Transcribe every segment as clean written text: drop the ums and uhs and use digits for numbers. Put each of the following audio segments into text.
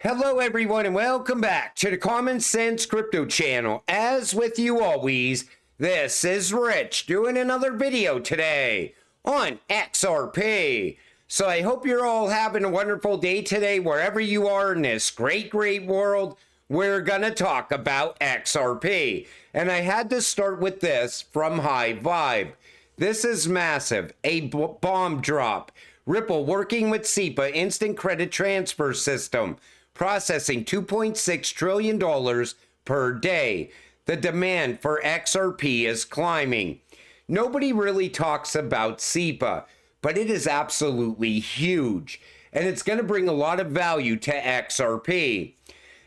Hello everyone and welcome back to the Common Sense Crypto channel. As with you always, this is Rich doing another video today on XRP. So I hope you're all having a wonderful day today wherever you are in this great world. We're gonna talk about XRP. And I had to start with this from High Vibe. This is massive, a bomb drop. Ripple working with SEPA instant credit transfer system, processing $2.6 trillion per day. The demand for XRP is climbing. Nobody really talks about SEPA, but it is absolutely huge, and it's going to bring a lot of value to XRP.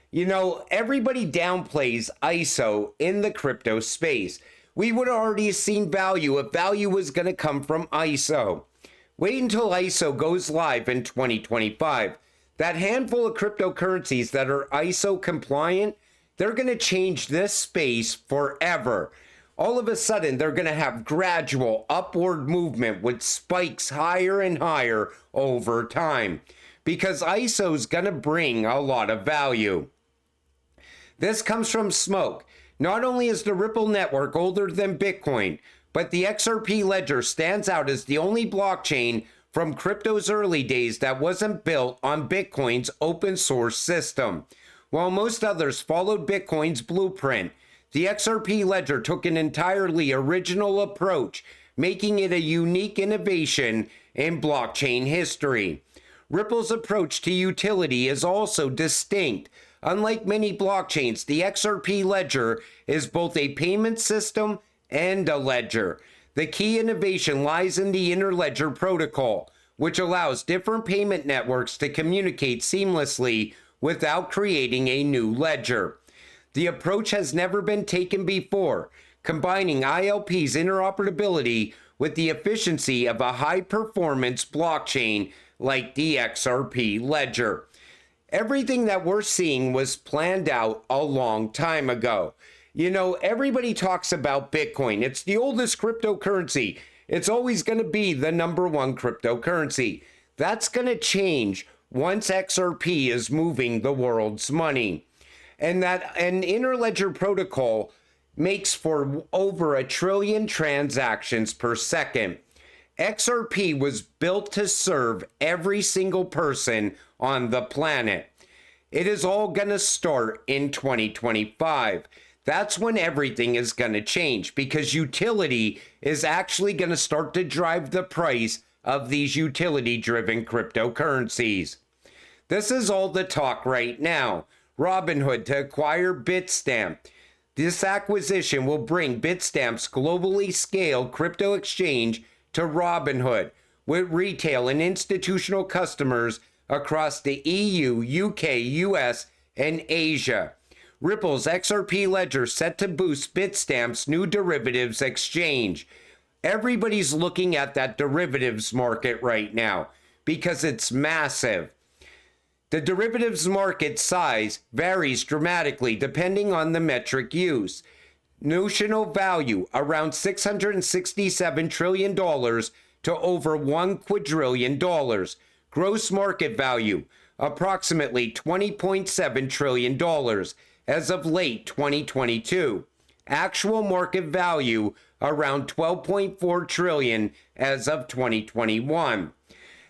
You know, everybody downplays ISO in the crypto space. We would have already seen value if value was going to come from ISO. Wait until ISO goes live in 2025. That handful of cryptocurrencies that are ISO compliant, they're going to change this space forever. All of a sudden, they're going to have gradual upward movement with spikes higher and higher over time because ISO is going to bring a lot of value. This comes from Smoke. Not only is the Ripple network older than Bitcoin, but the XRP ledger stands out as the only blockchain from crypto's early days that wasn't built on Bitcoin's open source system. While most others followed Bitcoin's blueprint, the XRP ledger took an entirely original approach, making it a unique innovation in blockchain history. Ripple's approach to utility is also distinct. Unlike many blockchains, the XRP ledger is both a payment system and a ledger. The key innovation lies in the interledger protocol, which allows different payment networks to communicate seamlessly without creating a new ledger. The approach has never been taken before, combining ILP's interoperability with the efficiency of a high-performance blockchain like the XRP ledger. Everything that we're seeing was planned out a long time ago. You know, everybody talks about Bitcoin. It's the oldest cryptocurrency. It's always going to be the #1 cryptocurrency. That's going to change once XRP is moving the world's money. And that an interledger protocol makes for over 1 trillion transactions per second. XRP was built to serve every single person on the planet. It is all going to start in 2025. That's when everything is going to change because utility is actually going to start to drive the price of these utility-driven cryptocurrencies. This is all the talk right now. Robinhood to acquire Bitstamp. This acquisition will bring Bitstamp's globally scaled crypto exchange to Robinhood with retail and institutional customers across the EU, UK, US, and Asia. Ripple's XRP ledger set to boost Bitstamp's new derivatives exchange. Everybody's looking at that derivatives market right now because it's massive. The derivatives market size varies dramatically depending on the metric used. Notional value around $667 trillion to over $1 quadrillion. Gross market value approximately $20.7 trillion as of late 2022. Actual market value around $12.4 trillion as of 2021.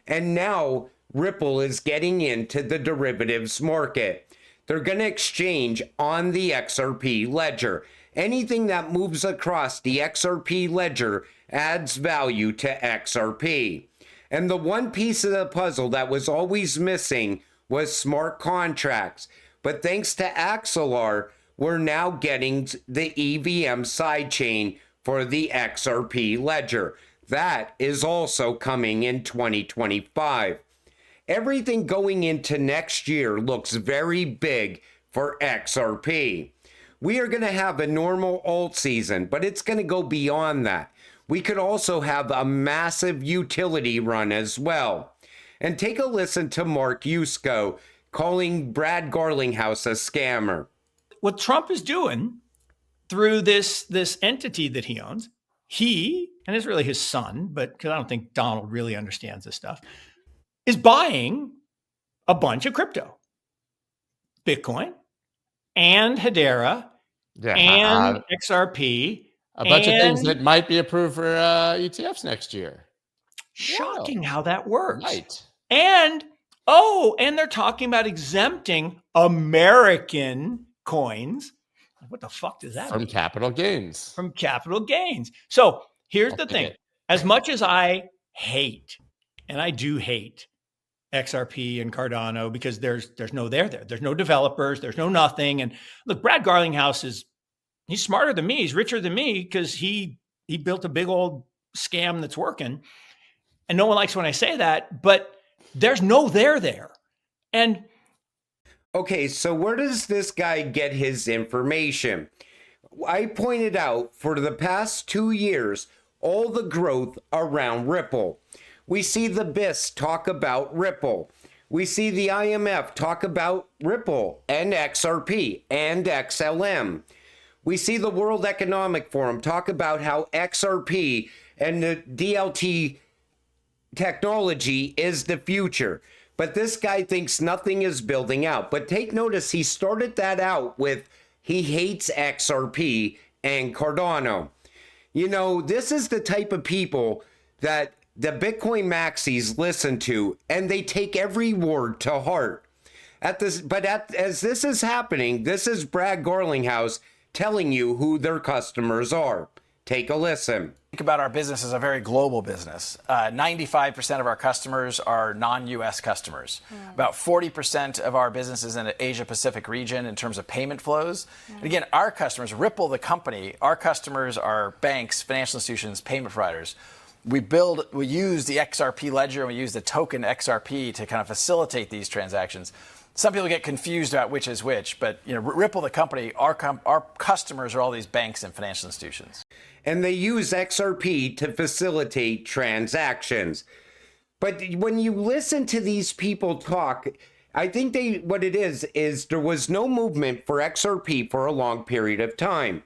And now Ripple is getting into the derivatives market. They're going to exchange on the XRP ledger. Anything that moves across the XRP ledger adds value to XRP. And the one piece of the puzzle that was always missing was smart contracts. But thanks to Axelar, we're now getting the EVM sidechain for the XRP ledger. That is also coming in 2025. Everything going into next year looks very big for XRP. We are going to have a normal alt season, but it's going to go beyond that. We could also have a massive utility run as well. And take a listen to Mark Yusko calling Brad Garlinghouse a scammer. What Trump is doing through this entity that he owns, he, and it's really his son, but because I don't think Donald really understands this stuff, is buying a bunch of crypto. Bitcoin and Hedera Yeah, and XRP. a bunch of things and that might be approved for ETFs next year. shocking how that works. Right. And they're talking about exempting American coins. What the fuck does that From mean? capital gains. From capital gains. So here's I the think thing. it- As much as I hate, and I do hate XRP and Cardano because there's no there. There's no developers, there's no nothing. And look, Brad Garlinghouse he's smarter than me, he's richer than me because he built a big old scam that's working. And no one likes when I say that, but there's no there. And Okay, so where does this guy get his information? I pointed out for the past 2 years, all the growth around Ripple. We see the BIS talk about Ripple. We see the IMF talk about Ripple and XRP and XLM. We see the World Economic Forum talk about how XRP and the DLT technology is the future. But this guy thinks nothing is building out. But take notice, he started that out with he hates XRP and Cardano. You know, this is the type of people that the Bitcoin maxis listen to, and they take every word to heart. As this is happening, this is Brad Garlinghouse telling you who their customers are. Take a listen. Think about our business as a very global business. 95% of our customers are non-U.S. customers. About 40% of our business is in the Asia-Pacific region in terms of payment flows. And again, our customers, Ripple, the company, our customers are banks, financial institutions, payment providers. We use the XRP ledger and we use the token XRP to kind of facilitate these transactions. Some people get confused about which is which, but Ripple, the company, our customers are all these banks and financial institutions. And they use XRP to facilitate transactions. But when you listen to these people talk, I think what it is there was no movement for XRP for a long period of time.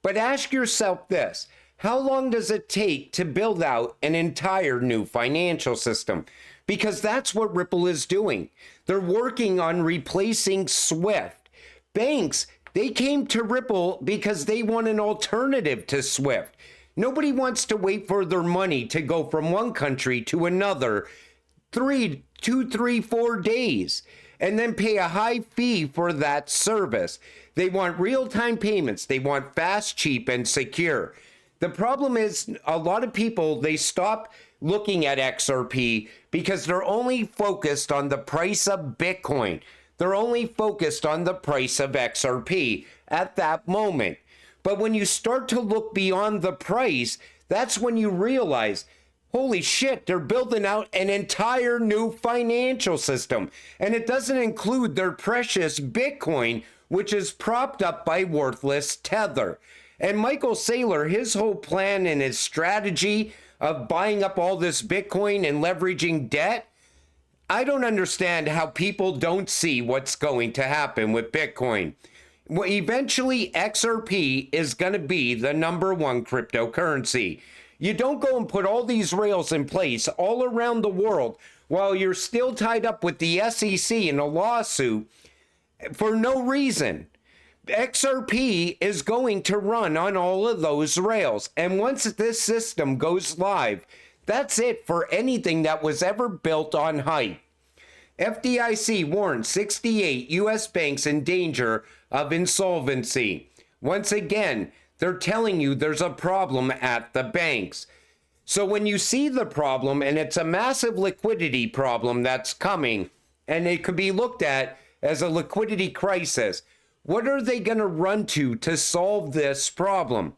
But ask yourself this, how long does it take to build out an entire new financial system? Because that's what Ripple is doing. They're working on replacing SWIFT. Banks, they came to Ripple because they want an alternative to SWIFT. Nobody wants to wait for their money to go from one country to another 2, 3, 4 days and then pay a high fee for that service. They want real-time payments. They want fast, cheap, and secure. The problem is a lot of people, they stop looking at XRP because they're only focused on the price of Bitcoin. They're only focused on the price of XRP at that moment. But when you start to look beyond the price, that's when you realize, holy shit, they're building out an entire new financial system. And it doesn't include their precious Bitcoin, which is propped up by worthless Tether. And Michael Saylor, his whole plan and his strategy of buying up all this Bitcoin and leveraging debt, I don't understand how people don't see what's going to happen with Bitcoin. Well, eventually, XRP is going to be the #1 cryptocurrency. You don't go and put all these rails in place all around the world while you're still tied up with the SEC in a lawsuit for no reason. XRP is going to run on all of those rails. And once this system goes live, that's it for anything that was ever built on hype. FDIC warns 68 U.S. banks in danger of insolvency. Once again, they're telling you there's a problem at the banks. So when you see the problem, and it's a massive liquidity problem that's coming, and it could be looked at as a liquidity crisis, what are they going to run to solve this problem?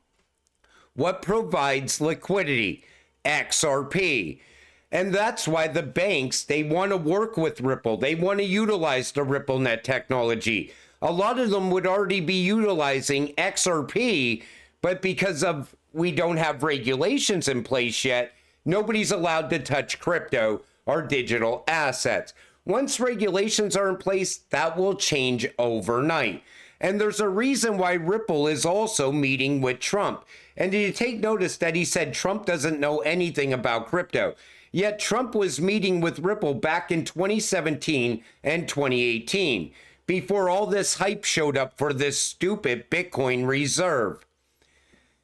What provides liquidity? XRP. And that's why the banks, they want to work with Ripple. They want to utilize the RippleNet technology. A lot of them would already be utilizing XRP, but because of we don't have regulations in place yet, nobody's allowed to touch crypto or digital assets. Once regulations are in place, that will change overnight. And there's a reason why Ripple is also meeting with Trump. And did you take notice that he said Trump doesn't know anything about crypto? Yet Trump was meeting with Ripple back in 2017 and 2018 before all this hype showed up for this stupid Bitcoin reserve.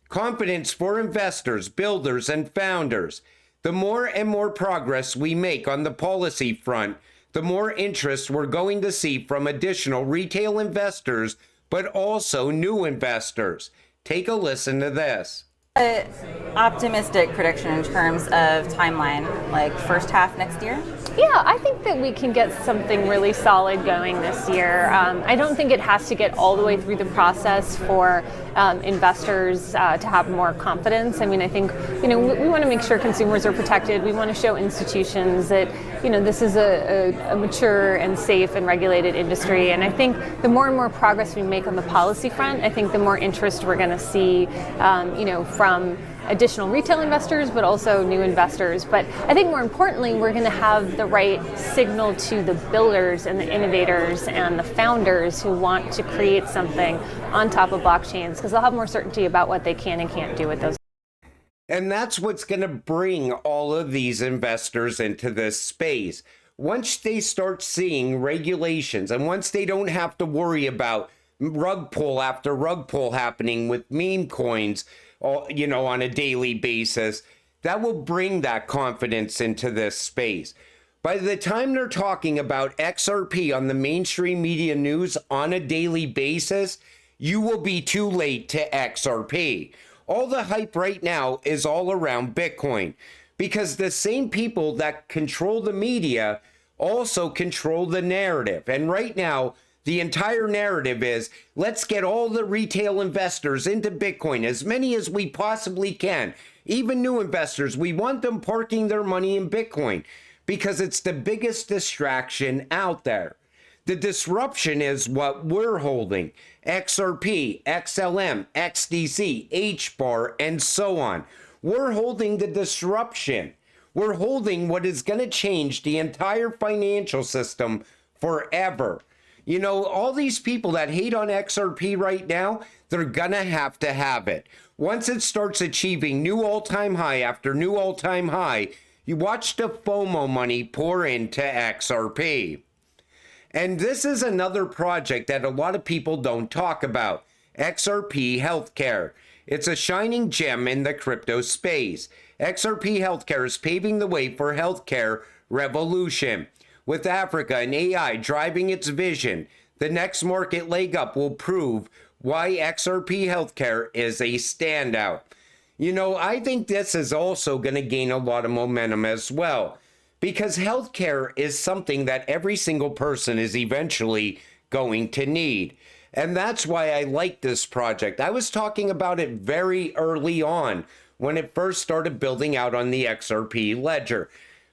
Confidence for investors, builders, and founders. The more and more progress we make on the policy front, the more interest we're going to see from additional retail investors, but also new investors. Take a listen to this. Optimistic prediction in terms of timeline, like first half next year? Yeah, I think that we can get something really solid going this year. I don't think it has to get all the way through the process for investors to have more confidence. I mean, I think, we want to make sure consumers are protected. We want to show institutions that, this is a mature and safe and regulated industry. And I think the more and more progress we make on the policy front, I think the more interest we're going to see, from additional retail investors, but also new investors. But I think more importantly, we're going to have the right signal to the builders and the innovators and the founders who want to create something on top of blockchains, because they'll have more certainty about what they can and can't do with those. And that's what's going to bring all of these investors into this space. Once they start seeing regulations, and once they don't have to worry about rug pull after rug pull happening with meme coins, on a daily basis, that will bring that confidence into this space. By the time they're talking about XRP on the mainstream media news on a daily basis, you will be too late to XRP. All the hype right now is all around Bitcoin, because the same people that control the media also control the narrative. And right now, the entire narrative is, let's get all the retail investors into Bitcoin, as many as we possibly can. Even new investors, we want them parking their money in Bitcoin because it's the biggest distraction out there. The disruption is what we're holding: XRP, XLM, XDC, HBAR, and so on. We're holding the disruption. We're holding what is going to change the entire financial system forever. All these people that hate on XRP right now, they're gonna have to have it. Once it starts achieving new all-time high after new all-time high, you watch the FOMO money pour into XRP. And this is another project that a lot of people don't talk about: XRP Healthcare. It's a shining gem in the crypto space. XRP Healthcare is paving the way for healthcare revolution. With Africa and AI driving its vision, the next market leg up will prove why XRP Healthcare is a standout. I think this is also going to gain a lot of momentum as well, because healthcare is something that every single person is eventually going to need. And that's why I like this project. I was talking about it very early on when it first started building out on the XRP ledger.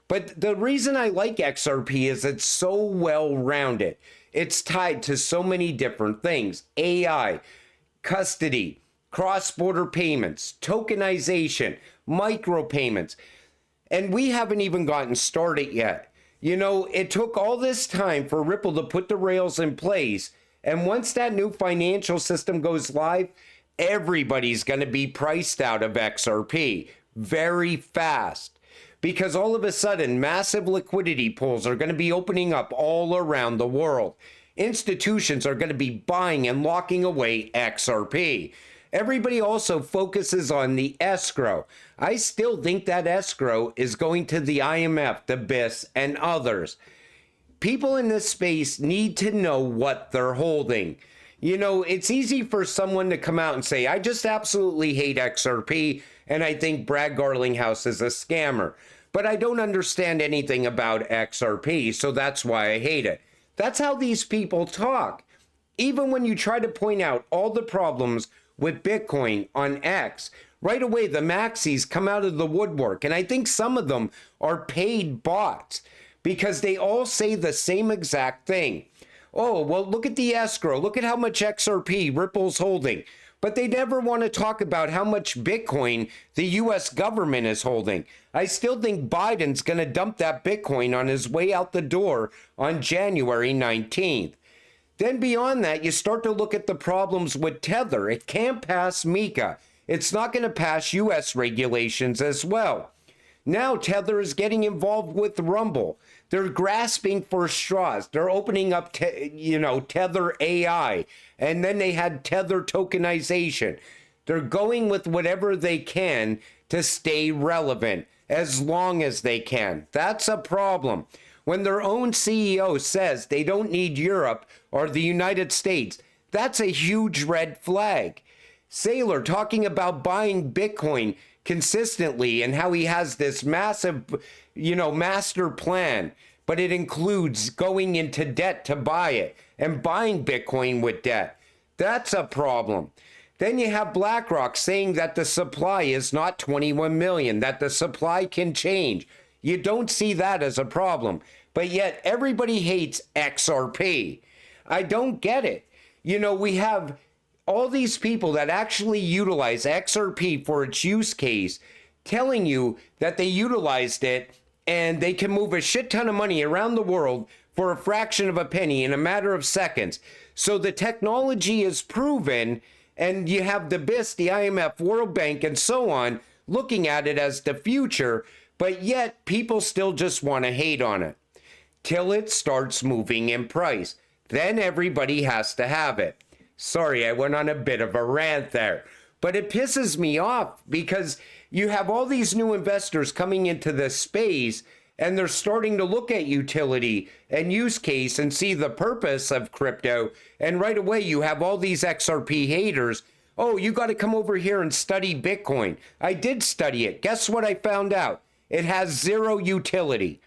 But the reason I like XRP is it's so well-rounded. It's tied to so many different things: AI, custody, cross-border payments, tokenization, micropayments. And we haven't even gotten started yet. It took all this time for Ripple to put the rails in place. And once that new financial system goes live, everybody's going to be priced out of XRP very fast. Because all of a sudden, massive liquidity pools are going to be opening up all around the world. Institutions are going to be buying and locking away XRP. Everybody also focuses on the escrow. I still think that escrow is going to the IMF, the BIS, and others. People in this space need to know what they're holding. It's easy for someone to come out and say, I just absolutely hate XRP, and I think Brad Garlinghouse is a scammer. But I don't understand anything about XRP, so that's why I hate it. That's how these people talk. Even when you try to point out all the problems with Bitcoin on X, right away the maxis come out of the woodwork. And I think some of them are paid bots, because they all say the same exact thing. Oh, well, look at the escrow. Look at how much XRP Ripple's holding. But they never want to talk about how much Bitcoin the US government is holding. I still think Biden's going to dump that Bitcoin on his way out the door on January 19th. Then beyond that, you start to look at the problems with Tether. It can't pass MiCA. It's not going to pass US regulations as well. Now Tether is getting involved with Rumble. They're grasping for straws. They're opening up, Tether AI, and then they had Tether tokenization. They're going with whatever they can to stay relevant as long as they can. That's a problem. When their own CEO says they don't need Europe or the United States, that's a huge red flag. Saylor talking about buying Bitcoin consistently and how he has this massive, master plan, but it includes going into debt to buy it and buying Bitcoin with debt. That's a problem. Then you have BlackRock saying that the supply is not 21 million, that the supply can change. You don't see that as a problem, but yet everybody hates XRP. I don't get it. We have all these people that actually utilize XRP for its use case telling you that they utilized it and they can move a shit ton of money around the world for a fraction of a penny in a matter of seconds. So the technology is proven, and you have the BIS, the IMF, World Bank, and so on looking at it as the future, but yet people still just want to hate on it till it starts moving in price. Then everybody has to have it. Sorry, I went on a bit of a rant there, but it pisses me off because you have all these new investors coming into this space and they're starting to look at utility and use case and see the purpose of crypto. And right away, you have all these XRP haters. Oh, you got to come over here and study Bitcoin. I did study it. Guess what I found out? It has zero utility.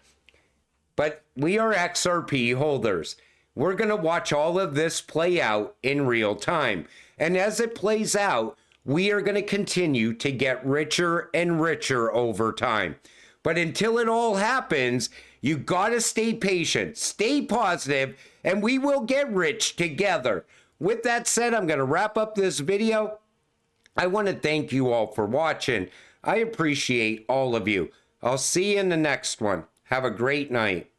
But we are XRP holders. We're going to watch all of this play out in real time. And as it plays out, we are going to continue to get richer and richer over time. But until it all happens, you got to stay patient, stay positive, and we will get rich together. With that said, I'm going to wrap up this video. I want to thank you all for watching. I appreciate all of you. I'll see you in the next one. Have a great night.